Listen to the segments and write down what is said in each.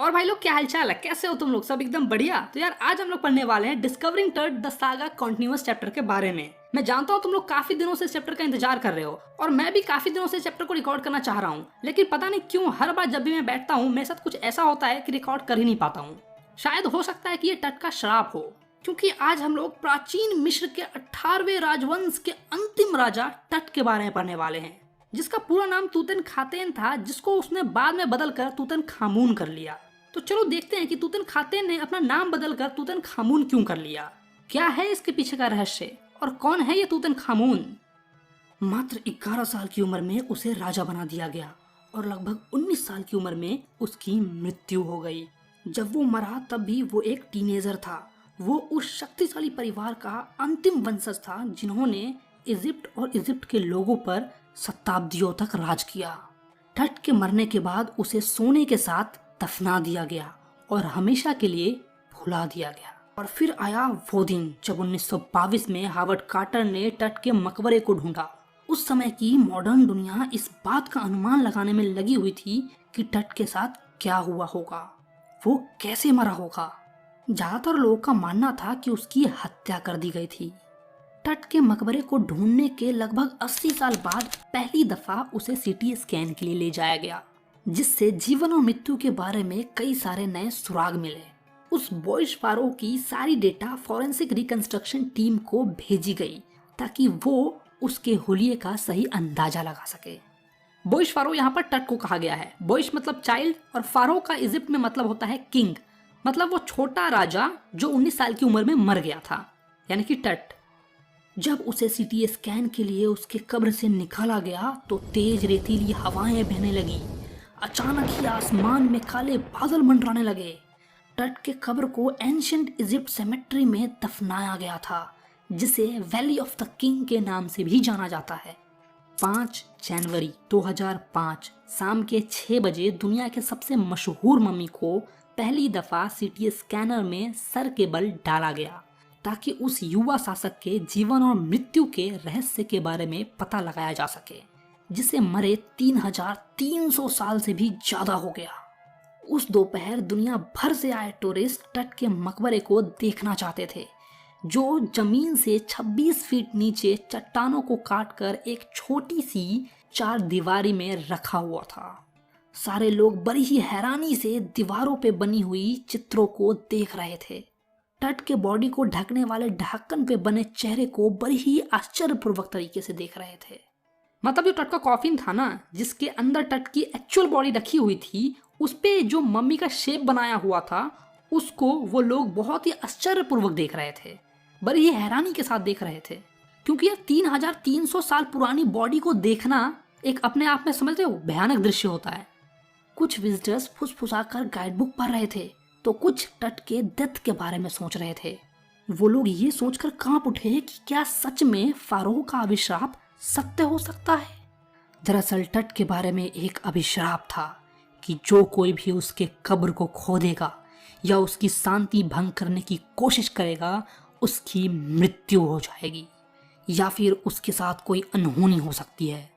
और भाई लोग क्या हालचाल है, कैसे हो तुम लोग? सब एकदम बढ़िया। तो यार आज हम लोग पढ़ने वाले हैं डिस्कवरिंग टर्ड द सागा कॉन्टिन्यूअस चैप्टर के बारे में। मैं जानता हूँ तुम लोग काफी दिनों से इस चैप्टर का इंतजार कर रहे हो और मैं भी काफी दिनों से इस चैप्टर को रिकॉर्ड करना चाह रहा हूँ, लेकिन पता नहीं क्यों हर बार जब भी मैं बैठता हूँ मेरे साथ कुछ ऐसा होता है कि रिकॉर्ड कर ही नहीं पाता हूँ। शायद हो सकता है कि ये टट का श्राप हो, क्योंकि आज हम लोग प्राचीन मिस्र के 18वें राजवंश के अंतिम राजा टट के बारे में पढ़ने वाले हैं, जिसका पूरा नाम तूतन खातेन था, जिसको उसने बाद में बदलकर तूतन खामून कर लिया। तो चलो देखते हैं कि तूतन खातेन ने अपना नाम बदलकर तूतन खामून क्यों कर लिया, क्या है इसके पीछे का रहस्य और कौन है ये तूतन खामून। मात्र 11 साल की उम्र में उसे राजा बना दिया गया और लगभग 19 साल की उम्र में उसकी मृत्यु हो गई। जब वो मरा तब भी वो एक टीनेजर था। वो उस शक्तिशाली परिवार का अंतिम वंशज था जिन्होंने इजिप्ट और इजिप्ट के लोगों पर शताब्दियों तक राज किया। टट के मरने के बाद उसे सोने के साथ दफना दिया गया और हमेशा के लिए भुला दिया गया। और फिर आया वो दिन जब 1922 में हावर्ड कार्टर ने टट के मकबरे को ढूंढा। उस समय की मॉडर्न दुनिया इस बात का अनुमान लगाने में लगी हुई थी कि टट के साथ क्या हुआ होगा, वो कैसे मरा होगा। ज्यादातर लोगों का मानना था कि उसकी हत्या कर दी गई थी। टट के मकबरे को ढूंढने के लगभग 80 साल बाद पहली दफा उसे सीटी स्कैन के लिए ले जाया गया, जिससे जीवन और मृत्यु के बारे में कई सारे नए सुराग मिले। उस बॉयज फारो की सारी डेटा फॉरेंसिक रिकंस्ट्रक्शन टीम को भेजी गई ताकि वो उसके हुलिये का सही अंदाजा लगा सके। बॉयज फारो यहाँ पर टट को कहा गया है। बॉयज मतलब चाइल्ड और फारो का इजिप्ट में मतलब होता है किंग, मतलब वो छोटा राजा जो 19 साल की उम्र में मर गया था, यानी कि टट। जब उसे सीटी स्कैन के लिए उसके कब्र से निकाला गया तो तेज रेतीली हवाएं बहने लगी। अचानक ही आसमान में काले बादल मंडराने लगे। टट के कब्र को एंशिएंट इजिप्ट सेमेट्री में दफनाया गया था, जिसे वैली ऑफ द किंग के नाम से भी जाना जाता है। 5 जनवरी 2005 शाम के 6 बजे दुनिया के सबसे मशहूर मम्मी को पहली दफा सीटी स्कैनर में सर के बल डाला गया ताकि उस युवा शासक के जीवन और मृत्यु के रहस्य के बारे में पता लगाया जा सके, जिसे मरे 3300 साल से भी ज्यादा हो गया। उस दोपहर दुनिया भर से आए टूरिस्ट टट के मकबरे को देखना चाहते थे, जो जमीन से 26 फीट नीचे चट्टानों को काटकर एक छोटी सी 4 दीवारी में रखा हुआ था। सारे लोग बड़ी ही हैरानी से दीवारों पे बनी हुई चित्रों को देख रहे थे। टट के बॉडी को ढकने वाले ढक्कन पे बने चेहरे को बड़ी ही आश्चर्यपूर्वक तरीके से देख रहे थे। मतलब जो टट का कॉफिन था ना, जिसके अंदर टट की एक्चुअल बॉडी रखी हुई थी, उस पे जो मम्मी का शेप बनाया हुआ था उसको वो लोग बहुत ही आश्चर्यपूर्वक देख रहे थे, बड़ी ही हैरानी के साथ देख रहे थे, क्योंकि यार 3300 साल पुरानी बॉडी को देखना एक अपने आप में समझते हो भयानक दृश्य होता है। कुछ विजिटर्स फुसफुसाकर गाइडबुक पढ़ रहे थे तो कुछ टट के डेथ के बारे में सोच रहे थे। वो लोग ये सोचकर कांप उठे कि क्या सच में फारोह का अभिशाप सत्य हो सकता है। दरअसल टट के बारे में एक अभिशाप था कि जो कोई भी उसके कब्र को खोदेगा या उसकी शांति भंग करने की कोशिश करेगा उसकी मृत्यु हो जाएगी या फिर उसके साथ कोई अनहोनी हो सकती है।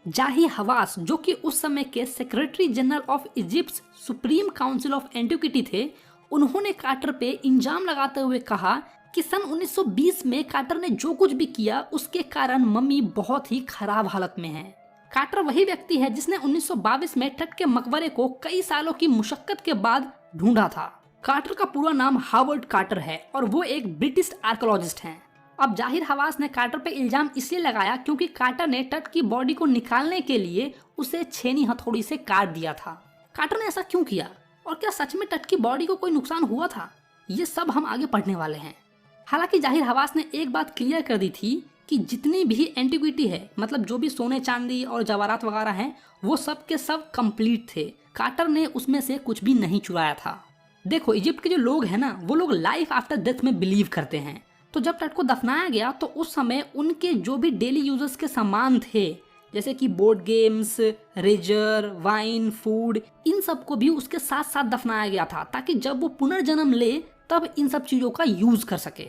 जाही हवास, जो कि उस समय के secretary general of Egypt supreme council of antiquity थे, उन्होंने कार्टर पे इल्जाम लगाते हुए कहा कि सन 1920 में कार्टर ने जो कुछ भी किया उसके कारण मम्मी बहुत ही खराब हालत में है। कार्टर वही व्यक्ति है जिसने 1922 में टट के मकबरे को कई सालों की मुशक्कत के बाद ढूंढा था। कार्टर का पूरा नाम हावर्ड कार्टर है और वो एक ब्रिटिश आर्कियोलॉजिस्ट हैं। अब जाहिर हवास ने कार्टर पे इल्जाम इसलिए लगाया क्योंकि कार्टर ने टट की बॉडी को निकालने के लिए उसे छेनी हथौड़ी से काट दिया था। कार्टर ने ऐसा क्यों किया और क्या सच में टट की बॉडी को कोई नुकसान हुआ था, ये सब हम आगे पढ़ने वाले हैं। हालांकि जाहिर हवास ने एक बात क्लियर कर दी थी कि जितनी भी एंटिक्विटी है, मतलब जो भी सोने चांदी और जवाहरात वगैरह हैं, वो सब के सब कंप्लीट थे। कार्टर ने उसमें से कुछ भी नहीं चुराया था। देखो, इजिप्ट के जो लोग हैं ना, वो लोग लाइफ आफ्टर डेथ में बिलीव करते हैं। तो जब टट को दफनाया गया तो उस समय उनके जो भी डेली यूजर्स के सामान थे, जैसे कि board games, razor, wine, food, इन सब को भी उसके साथ साथ दफनाया गया था ताकि जब वो पुनर्जन्म ले तब इन सब चीजों का यूज कर सके।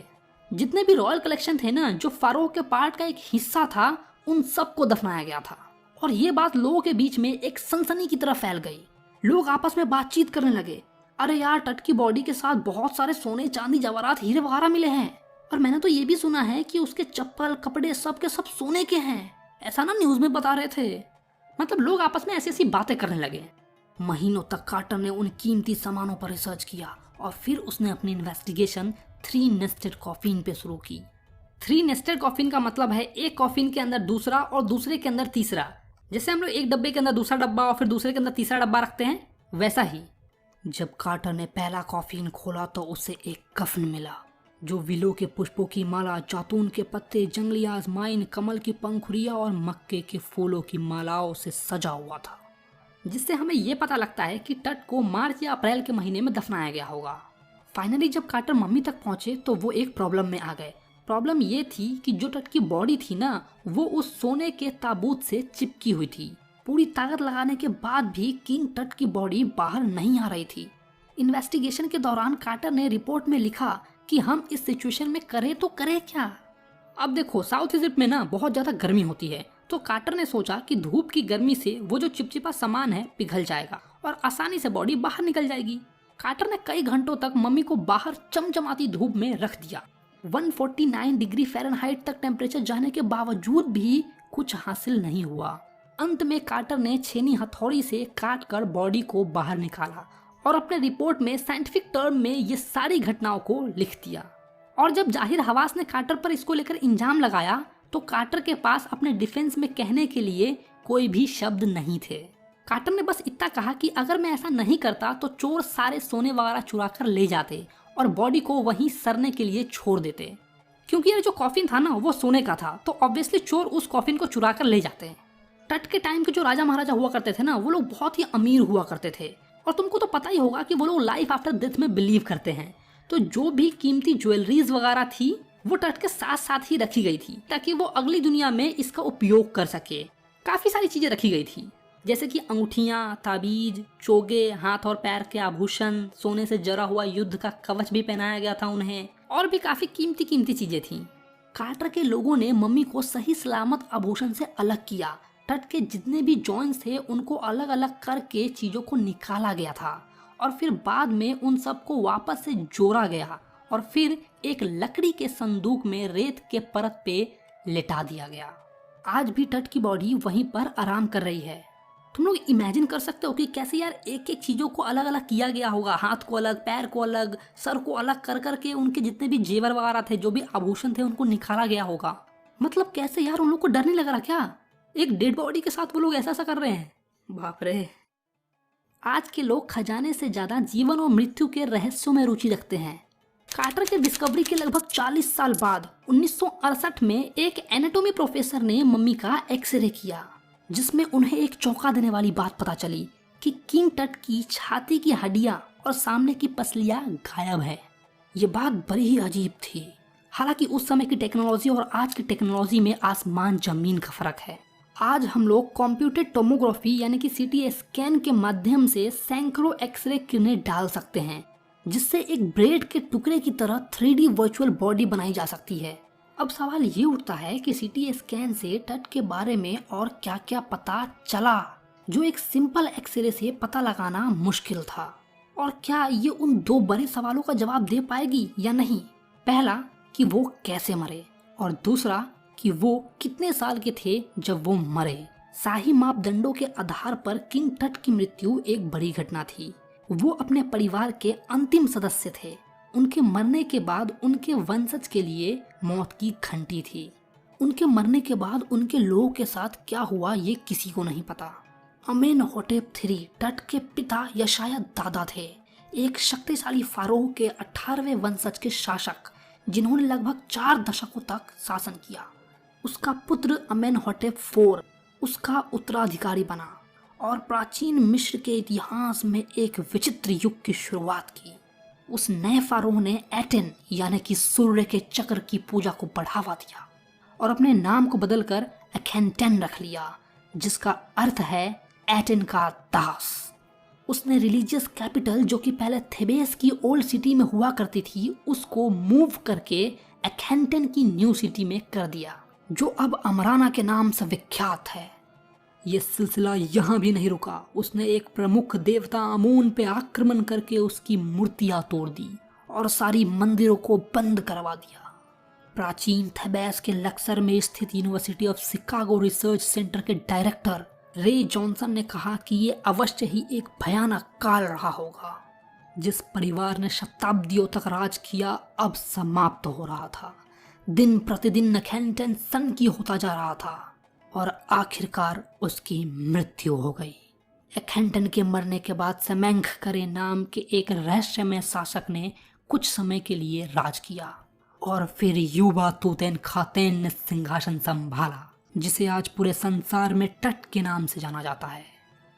जितने भी रॉयल कलेक्शन थे ना, जो फारोह के पार्ट का एक हिस्सा था, उन सबको दफनाया गया था। और ये बात लोगों के बीच में एक सनसनी की तरह फैल गई। लोग आपस में बातचीत करने लगे अरे यार, टट की बॉडी के साथ बहुत सारे सोने चांदी जवाहरात हीरे वगैरह मिले हैं। और मैंने तो ये भी सुना है कि उसके चप्पल कपड़े सब के सब सोने के हैं, ऐसा ना न्यूज में बता रहे थे। मतलब लोग आपस में ऐसी ऐसी बातें करने लगे। महीनों तक कार्टर ने उन कीमती सामानों पर रिसर्च किया और फिर उसने अपनी इन्वेस्टिगेशन 3 नेस्टेड कॉफिन पे शुरू की। 3 नेस्टेड कॉफिन का मतलब है एक कॉफिन के अंदर दूसरा और दूसरे के अंदर तीसरा। जैसे हम लोग एक डब्बे के अंदर दूसरा डब्बा और फिर दूसरे के अंदर तीसरा डब्बा रखते हैं, वैसा ही। जब कार्टर ने पहला कॉफिन खोला तो उसे एक कफन मिला जो विलो के पुष्पों की माला, जातून के पत्ते, जंगली आजमाइन, कमल की पंखुड़ियां और मक्के के फूलों की मालाओं से सजा हुआ था, जिससे हमें यह पता लगता है कि टट को मार्च या अप्रैल के महीने में दफनाया गया होगा। फाइनली जब कार्टर मम्मी तक पहुंचे तो वो एक प्रॉब्लम में आ गए। प्रॉब्लम ये थी कि जो टट की बॉडी थी ना, वो उस सोने के ताबूत से चिपकी हुई थी। पूरी ताकत लगाने के बाद भी किंग टट की बॉडी बाहर नहीं आ रही थी। इन्वेस्टिगेशन के दौरान कार्टर ने रिपोर्ट में लिखा कि हम इस सिचुएशन में करें तो करें क्या। अब देखो, साउथ इजिप्ट में ना बहुत ज्यादा गर्मी होती है, तो कार्टर ने सोचा कि धूप की गर्मी से वो जो चिपचिपा सामान है पिघल जाएगा और आसानी से बॉडी बाहर निकल जाएगी। कार्टर ने कई घंटों तक मम्मी को बाहर चमचमाती धूप में रख दिया। 149 डिग्री फ़ारेनहाइट तक टेम्परेचर जाने के बावजूद भी कुछ हासिल नहीं हुआ। अंत में कार्टर ने छेनी हथौड़ी से काट कर बॉडी को बाहर निकाला और अपने रिपोर्ट में साइंटिफिक टर्म में ये सारी घटनाओं को लिख दिया। और जब जाहिर हवास ने कार्टर पर इसको लेकर इल्जाम लगाया तो कार्टर के पास अपने डिफेंस में कहने के लिए कोई भी शब्द नहीं थे। कार्टर ने बस इतना कहा कि अगर मैं ऐसा नहीं करता तो चोर सारे सोने वगैरह चुरा कर ले जाते और बॉडी को वहीं सड़ने के लिए छोड़ देते। क्योंकि ये जो कॉफिन था ना वो सोने का था, तो ऑब्वियसली चोर उस कॉफिन को चुरा कर ले जाते। टट के टाइम के जो राजा महाराजा हुआ करते थे ना, वो लोग बहुत ही अमीर हुआ करते थे और तुमको तो पता ही होगा कि वो लोग लाइफ आफ्टर डेथ में बिलीव करते हैं। तो जो भी कीमती ज्वेलरीज वगैरह थी वो टट के साथ साथ ही रखी गई थी ताकि वो अगली दुनिया में इसका उपयोग कर सके। काफी सारी चीजें रखी गई थी, जैसे कि अंगूठियां, ताबीज, चोगे, हाथ और पैर के आभूषण, सोने से जरा हुआ युद्ध का कवच भी पहनाया गया था उन्हें, और भी काफी कीमती कीमती चीजें थी। कार्टर के लोगों ने मम्मी को सही सलामत आभूषण से अलग किया। टट के जितने भी जॉइंट्स थे उनको अलग अलग करके चीजों को निकाला गया था और फिर बाद में उन सबको वापस से जोड़ा गया और फिर एक लकड़ी के संदूक में रेत के परत पे लेटा दिया गया। आज भी टट की बॉडी वहीं पर आराम कर रही है। तुम लोग इमेजिन कर सकते हो कि कैसे यार एक एक चीजों को अलग अलग किया गया होगा। हाथ को अलग, पैर को अलग, सर को अलग कर करके उनके जितने भी जेवर वगैरह थे, जो भी आभूषण थे, उनको निकाला गया होगा। मतलब कैसे यार, उन लोग को डर नहीं लग रहा क्या? एक डेड बॉडी के साथ वो लोग ऐसा कर रहे हैं। बाप रे। आज के लोग खजाने से ज्यादा जीवन और मृत्यु के रहस्यों में रुचि रखते हैं। कार्टर के डिस्कवरी के लगभग 40 साल बाद 1968 में एक एनाटॉमी प्रोफेसर ने मम्मी का एक्सरे किया, जिसमें उन्हें एक चौंका देने वाली बात पता चली कि किंग टट की छाती की हड्डियां और सामने की पसलियां गायब है। ये बात बड़ी ही अजीब थी। हालांकि उस समय की टेक्नोलॉजी और आज की टेक्नोलॉजी में आसमान जमीन का फर्क है। आज हम लोग कंप्यूटेड टोमोग्राफी यानी कि सीटी स्कैन के माध्यम से सैकड़ों एक्सरे किरणें डाल सकते हैं, जिससे एक ब्रेड के टुकड़े की तरह 3D वर्चुअल बॉडी बनाई जा सकती है। अब सवाल ये उठता है कि सीटी स्कैन से टट के बारे में और क्या क्या पता चला जो एक सिंपल एक्सरे से पता लगाना मुश्किल था, और क्या ये उन 2 बड़े सवालों का जवाब दे पाएगी या नहीं। पहला कि वो कैसे मरे, और दूसरा कि वो कितने साल के थे जब वो मरे। शाही मापदंडों के आधार पर किंग टट की मृत्यु एक बड़ी घटना थी। वो अपने परिवार के अंतिम सदस्य थे। उनके मरने के बाद उनके वंशज के लिए मौत की घंटी थी। उनके मरने के बाद उनके लोगों के साथ क्या हुआ ये किसी को नहीं पता। अमेनहोटेप III टट के पिता या शायद दादा थे, एक शक्तिशाली फारोह के 18वें वंशज के शासक जिन्होंने लगभग 4 दशकों तक शासन किया। उसका पुत्र अमेनहोटेप IV उसका उत्तराधिकारी बना और प्राचीन मिस्र के इतिहास में एक विचित्र युग की शुरुआत की। उस नए फारोह ने एटेन यानी कि सूर्य के चक्र की पूजा को बढ़ावा दिया और अपने नाम को बदलकर अखेन्टेन रख लिया, जिसका अर्थ है एटेन का दास। उसने रिलीजियस कैपिटल जो कि पहले थेबेस की ओल्ड सिटी में हुआ करती थी, उसको मूव करके अखेन्टेन की न्यू सिटी में कर दिया, जो अब अमराना के नाम से विख्यात है। ये सिलसिला यहाँ भी नहीं रुका। उसने एक प्रमुख देवता अमून पे आक्रमण करके उसकी मूर्तियां तोड़ दी और सारी मंदिरों को बंद करवा दिया। प्राचीन थेबेस के लक्सर में स्थित university of Chicago research centre के डायरेक्टर रे जॉनसन ने कहा कि ये अवश्य ही एक भयानक काल रहा होगा। जिस परिवार ने शताब्दियों तक राज किया अब समाप्त हो रहा था। दिन प्रतिदिन नखेंटन सन की होता जा रहा था और आखिरकार उसकी मृत्यु हो गई। एखेंटन के मरने के बाद सेमेंख करे नाम के एक रहस्यमय शासक ने कुछ समय के लिए राज किया और फिर युवा तुतनखातेन ने सिंहासन संभाला, जिसे आज पूरे संसार में टट के नाम से जाना जाता है।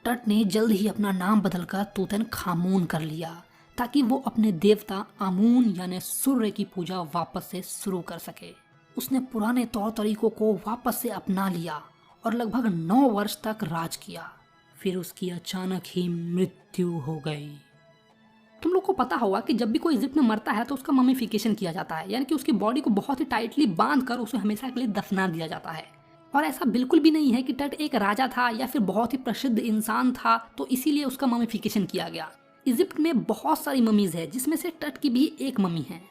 टट ने जल्द ही अपना नाम बदलकर तुतनखामून कर लिया ताकि वो अपने देवता आमून यानी सूर्य की पूजा वापस से शुरू कर सके। उसने पुराने तौर तरीकों को वापस से अपना लिया और लगभग 9 वर्ष तक राज किया। फिर उसकी अचानक ही मृत्यु हो गई। तुम लोग को पता होगा कि जब भी कोई इजिप्ट में मरता है तो उसका ममीफिकेशन किया जाता है, यानी कि उसकी बॉडी को बहुत ही टाइटली बांध कर उसे हमेशा के लिए दफना दिया जाता है। और ऐसा बिल्कुल भी नहीं है कि टट एक राजा था या फिर बहुत ही प्रसिद्ध इंसान था तो इसीलिए उसका ममीफिकेशन किया गया। इजिप्ट में बहुत सारी ममीज है जिसमें से टट की भी एक ममी है।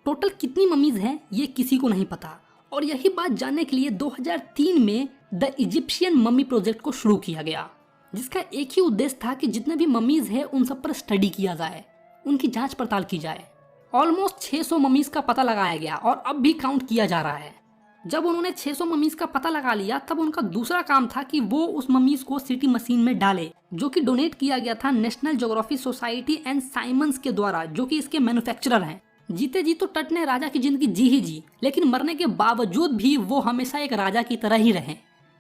टोटल कितनी ममीज हैं ये किसी को नहीं पता और यही बात जानने के लिए 2003 में द इजिप्शियन ममी प्रोजेक्ट को शुरू किया गया, जिसका एक ही उद्देश्य था कि जितने भी ममीज हैं उन सब पर स्टडी किया जाए, उनकी जांच पड़ताल की जाए। ऑलमोस्ट 600 ममीज का पता लगाया गया और अब भी काउंट किया जा रहा है। जब उन्होंने 600 ममीज का पता लगा लिया तब उनका दूसरा काम था कि वो उस ममीज को सीटी मशीन में डाले, जो कि डोनेट किया गया था National Geography Society and Simons के द्वारा, जो कि इसके मैन्युफैक्चरर हैं। जीते जी तो टट ने राजा की जिंदगी जी ही जी, लेकिन मरने के बावजूद भी वो हमेशा एक राजा की तरह ही रहे।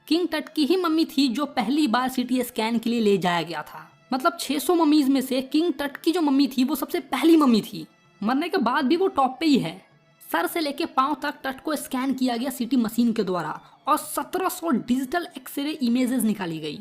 किंग टट की ही मम्मी थी जो पहली बार सीटी स्कैन के लिए ले जाया गया था। मतलब 600 मम्मीज में से किंग टट की जो मम्मी थी वो सबसे पहली मम्मी थी। मरने के बाद भी वो टॉप पे ही है। सर से लेके पांव तक टट को स्कैन किया गया सीटी मशीन के द्वारा और 1700 डिजिटल एक्सरे इमेजेस निकाली गई।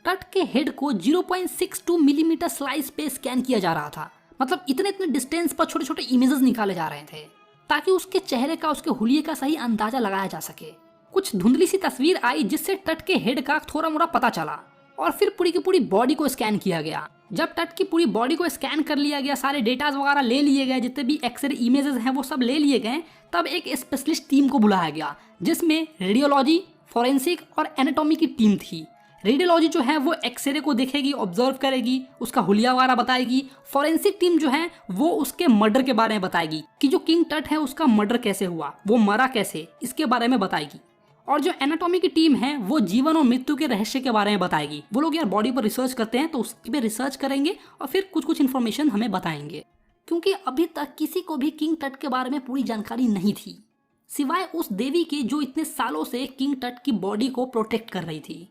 टट के हेड को 0.62 मिलीमीटर स्लाइस पे स्कैन किया जा रहा था। मतलब इतने इतने डिस्टेंस पर छोटे छोटे इमेजेस निकाले जा रहे थे ताकि उसके चेहरे का, उसके हुलिये का सही अंदाजा लगाया जा सके। कुछ धुंधली सी तस्वीर आई जिससे टट के हेड का थोड़ा मोड़ा पता चला और फिर पूरी की पूरी बॉडी को स्कैन किया गया। जब टट की पूरी बॉडी को स्कैन कर लिया गया, सारे डेटाज वगैरह ले लिए गए, जितने भी एक्सरे इमेजेस हैं वो सब ले लिए गए, तब एक स्पेशलिस्ट टीम को बुलाया गया जिसमें रेडियोलॉजी, फॉरेंसिक और एनाटॉमी की टीम थी। रेडियोलॉजी जो है वो एक्सरे को देखेगी, ऑब्जर्व करेगी, उसका हुलिया वगैरह बताएगी। फॉरेंसिक टीम जो है वो उसके मर्डर के बारे में बताएगी कि जो किंग टट है उसका मर्डर कैसे हुआ, वो मरा कैसे, इसके बारे में बताएगी। और जो एनाटॉमी की टीम है वो जीवन और मृत्यु के रहस्य के बारे में बताएगी। वो लोग यार बॉडी पर रिसर्च करते हैं तो उस पे रिसर्च करेंगे और फिर कुछ कुछ इन्फॉर्मेशन हमें बताएंगे, क्योंकि अभी तक किसी को भी किंग टट के बारे में पूरी जानकारी नहीं थी, सिवाय उस देवी के जो इतने सालों से किंग टट की बॉडी को प्रोटेक्ट कर रही थी।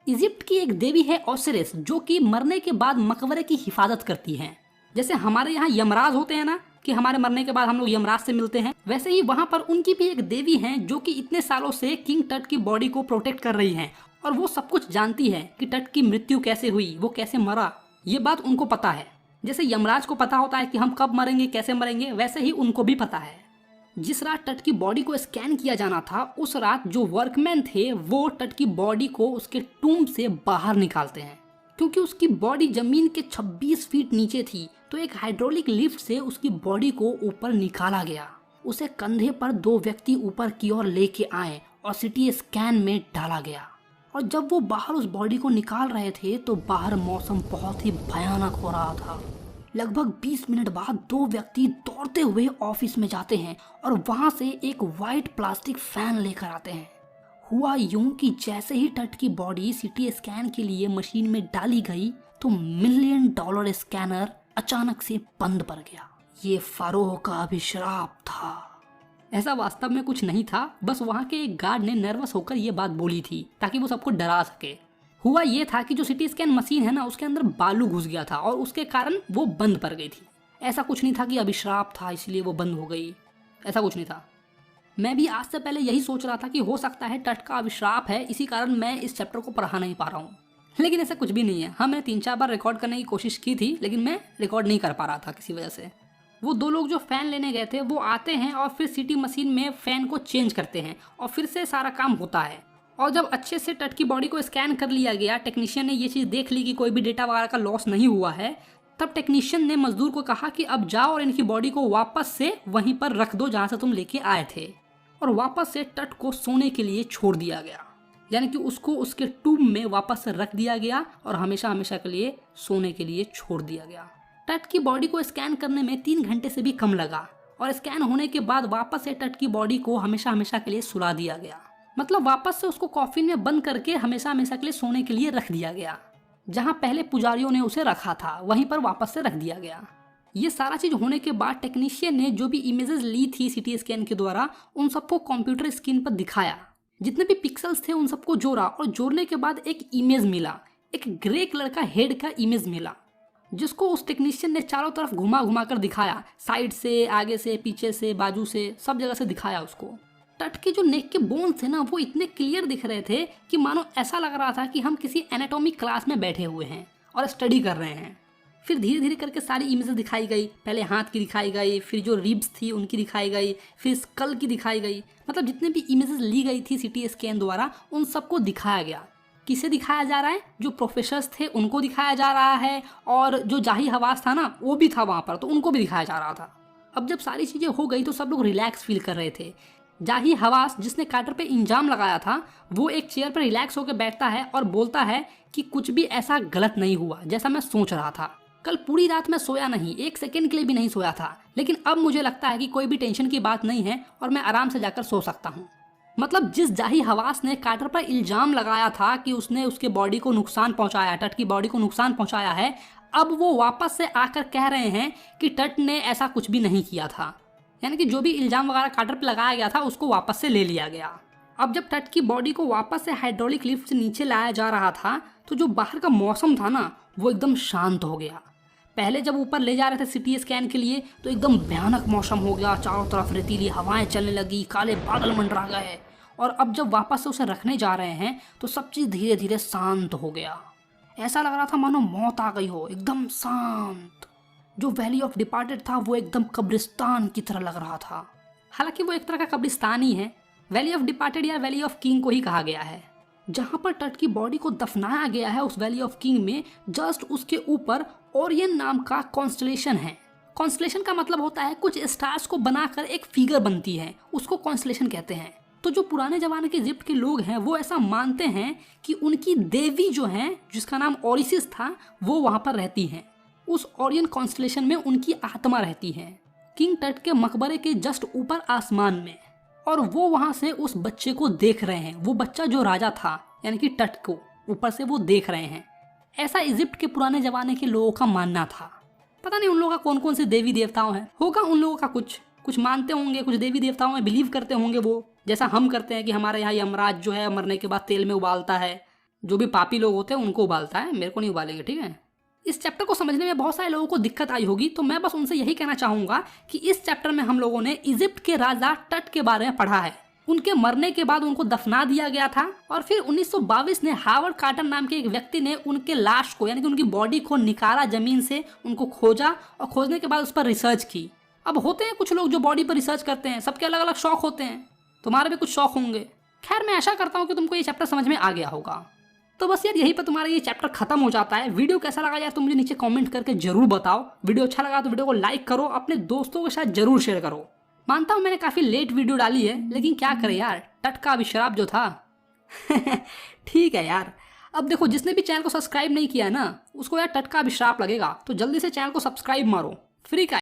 इजिप्ट की एक देवी है ओसिरिस, जो कि मरने के बाद मकबरे की हिफाजत करती है। जैसे हमारे यहाँ यमराज होते हैं ना कि हमारे मरने के बाद हम लोग यमराज से मिलते हैं, वैसे ही वहाँ पर उनकी भी एक देवी है जो कि इतने सालों से किंग टट की बॉडी को प्रोटेक्ट कर रही है और वो सब कुछ जानती है कि टट की मृत्यु कैसे हुई, वो कैसे मरा, ये बात उनको पता है। जैसे यमराज को पता होता है कि हम कब मरेंगे, कैसे मरेंगे, वैसे ही उनको भी पता है। जिस रात टट की बॉडी को स्कैन किया जाना था उस रात जो वर्कमैन थे वो टट की बॉडी को उसके टूम्ब से बाहर निकालते हैं। क्योंकि उसकी बॉडी जमीन के 26 फीट नीचे थी तो एक हाइड्रोलिक लिफ्ट से उसकी बॉडी को ऊपर निकाला गया। उसे कंधे पर 2 व्यक्ति ऊपर की ओर लेके आए और सीटी स्कैन में डाला गया। और जब वो बाहर उस बॉडी को निकाल रहे थे तो बाहर मौसम बहुत ही भयानक हो रहा था। लगभग 20 मिनट बाद 2 व्यक्ति दौड़ते हुए ऑफिस में जाते हैं और वहां से एक वाइट प्लास्टिक फैन लेकर आते हैं। हुआ यूं कि जैसे ही टट की बॉडी सीटी स्कैन के लिए मशीन में डाली गई तो $1 मिलियन स्कैनर अचानक से बंद पड़ गया। ये फारोह का अभिशाप था। ऐसा वास्तव में कुछ नहीं था, बस वहाँ के एक गार्ड ने नर्वस होकर ये बात बोली थी ताकि वो सबको डरा सके। हुआ ये था कि जो सीटी स्कैन मशीन है ना उसके अंदर बालू घुस गया था और उसके कारण वो बंद पड़ गई थी। ऐसा कुछ नहीं था कि अभिशाप था इसलिए वो बंद हो गई, ऐसा कुछ नहीं था। मैं भी आज से पहले यही सोच रहा था कि हो सकता है टट का अभिशाप है, इसी कारण मैं इस चैप्टर को पढ़ा नहीं पा रहा हूँ, लेकिन ऐसा कुछ भी नहीं है। हाँ, मैंने 3-4 बार रिकॉर्ड करने की कोशिश की थी लेकिन मैं रिकॉर्ड नहीं कर पा रहा था किसी वजह से। वो 2 लोग जो फ़ैन लेने गए थे वो आते हैं और फिर सीटी मशीन में फ़ैन को चेंज करते हैं और फिर से सारा काम होता है और जब अच्छे से टट की बॉडी को स्कैन कर लिया गया, टेक्नीशियन ने ये चीज़ देख ली कि कोई भी डेटा वगैरह का लॉस नहीं हुआ है, तब टेक्नीशियन ने मजदूर को कहा कि अब जाओ और इनकी बॉडी को वापस से वहीं पर रख दो जहाँ से तुम लेके आए थे। और वापस से टट को सोने के लिए छोड़ दिया गया, यानी कि उसको उसके टूब में वापस से रख दिया गया और हमेशा हमेशा के लिए सोने के लिए छोड़ दिया गया। टट की बॉडी को स्कैन करने में 3 घंटे से भी कम लगा और स्कैन होने के बाद वापस से टट की बॉडी को हमेशा हमेशा के लिए सुला दिया गया। मतलब वापस से उसको कॉफिन में बंद करके हमेशा हमेशा के लिए सोने के लिए रख दिया गया। जहां पहले पुजारियों ने उसे रखा था वहीं पर वापस से रख दिया गया। ये सारा चीज होने के बाद टेक्नीशियन ने जो भी इमेजेस ली थी सीटी स्कैन के द्वारा, उन सबको कंप्यूटर स्क्रीन पर दिखाया। जितने भी पिक्सल्स थे उन सबको जोड़ा और जोड़ने के बाद एक इमेज मिला, एक ग्रे कलर का हेड का इमेज मिला, जिसको उस टेक्नीशियन ने चारों तरफ घुमा घुमा कर दिखाया, साइड से, आगे से, पीछे से, बाजू से, सब जगह से दिखाया उसको। टट के जो नेक के बोन्स थे ना, वो इतने क्लियर दिख रहे थे कि मानो ऐसा लग रहा था कि हम किसी एनाटॉमी क्लास में बैठे हुए हैं और स्टडी कर रहे हैं। फिर धीरे धीरे करके सारी इमेजेस दिखाई गई। पहले हाथ की दिखाई गई, फिर जो रिब्स थी उनकी दिखाई गई, फिर स्कल की दिखाई गई। मतलब जितने भी इमेजेस ली गई थी सीटी स्कैन द्वारा उन सबको दिखाया गया। किसे दिखाया जा रहा है? जो प्रोफेसर्स थे उनको दिखाया जा रहा है, और जो जाही हवास था ना वो भी था वहाँ पर, तो उनको भी दिखाया जा रहा था। अब जब सारी चीज़ें हो गई तो सब लोग रिलैक्स फील कर रहे थे। जाही हवास जिसने कार्टर पे इंजाम लगाया था वो एक चेयर पर रिलैक्स होकर बैठता है और बोलता है कि कुछ भी ऐसा गलत नहीं हुआ जैसा मैं सोच रहा था। कल पूरी रात मैं सोया नहीं, 1 सेकंड के लिए भी नहीं सोया था, लेकिन अब मुझे लगता है कि कोई भी टेंशन की बात नहीं है और मैं आराम से जाकर सो सकता हूँ। मतलब जिस जाही हवास ने कार्टर पर इल्जाम लगाया था कि उसने उसके बॉडी को नुकसान पहुंचाया, टट की बॉडी को नुकसान पहुंचाया है, अब वो वापस से आकर कह रहे हैं कि टट ने ऐसा कुछ भी नहीं किया था। यानी कि जो भी इल्जाम वगैरह कार्टर पर लगाया गया था उसको वापस से ले लिया गया। अब जब टट की बॉडी को वापस से हाइड्रोलिक लिफ्ट से नीचे लाया जा रहा था तो जो बाहर का मौसम था ना वो एकदम शांत हो गया। पहले जब ऊपर ले जा रहे थे सीटी स्कैन के लिए तो एकदम भयानक मौसम हो गया, चारों तरफ रेतीली हवाएं चलने लगी, काले बादल मंडरा गए। और अब जब वापस से उसे रखने जा रहे हैं तो सब चीज़ धीरे धीरे शांत हो गया। ऐसा लग रहा था मानो मौत आ गई हो, एकदम शांत। जो वैली ऑफ डिपार्टेड था वो एकदम कब्रिस्तान की तरह लग रहा था। हालांकि वो एक तरह का कब्रिस्तान ही है, वैली ऑफ डिपार्टेड या वैली ऑफ किंग को ही कहा गया है। जहाँ पर टट की बॉडी को दफनाया गया है उस वैली ऑफ किंग में जस्ट उसके ऊपर ओरियन नाम का कॉन्स्टलेशन है। कॉन्स्टलेशन का मतलब होता है कुछ स्टार्स को बनाकर एक फिगर बनती है, उसको कॉन्स्टलेशन कहते हैं। तो जो पुराने जमाने के इजिप्ट के लोग हैं वो ऐसा मानते हैं कि उनकी देवी जो है, जिसका नाम ओरिसिस था, वो वहाँ पर रहती हैं। उस ओरियन कॉन्स्टलेशन में उनकी आत्मा रहती है, किंग टट के मकबरे के जस्ट ऊपर आसमान में। और वो वहाँ से उस बच्चे को देख रहे हैं। वो बच्चा जो राजा था यानी कि टट को ऊपर से वो देख रहे हैं। ऐसा इजिप्ट के पुराने जमाने के लोगों का मानना था। पता नहीं उन लोगों का कौन कौन से देवी देवताओं हैं, होगा उन लोगों का कुछ मानते होंगे, कुछ देवी देवताओं में बिलीव करते होंगे, वो जैसा हम करते हैं कि हमारे यहाँ यमराज जो है मरने के बाद तेल में उबालता है। जो भी पापी लोग होते हैं उनको उबालता है, मेरे को नहीं उबालेंगे, ठीक है। इस चैप्टर को समझने में बहुत सारे लोगों को दिक्कत आई होगी, तो मैं बस उनसे यही कहना चाहूँगा कि इस चैप्टर में हम लोगों ने इजिप्ट के राजा टट के बारे में पढ़ा है। उनके मरने के बाद उनको दफना दिया गया था और फिर 1922 में हावर्ड कार्टर नाम के एक व्यक्ति ने उनके लाश को यानी कि उनकी बॉडी को निकाला जमीन से, उनको खोजा और खोजने के बाद उस पर रिसर्च की। अब होते हैं कुछ लोग जो बॉडी पर रिसर्च करते हैं, सबके अलग अलग शौक होते हैं, तुम्हारे भी कुछ शौक होंगे। खैर, मैं आशा करता हूँ कि तुमको ये चैप्टर समझ में आ गया होगा। तो बस यार यहीं पर तुम्हारा ये चैप्टर खत्म हो जाता है। वीडियो कैसा लगा यार तुम मुझे नीचे कमेंट करके जरूर बताओ। वीडियो अच्छा लगा तो वीडियो को लाइक करो, अपने दोस्तों के साथ जरूर शेयर करो। मानता हूँ मैंने काफ़ी लेट वीडियो डाली है, लेकिन क्या करें यार, टट का अभिश्राप जो था। ठीक है यार, अब देखो जिसने भी चैनल को सब्सक्राइब नहीं किया ना उसको यार टट का अभिश्राप लगेगा, तो जल्दी से चैनल को सब्सक्राइब मारो, फ्री का।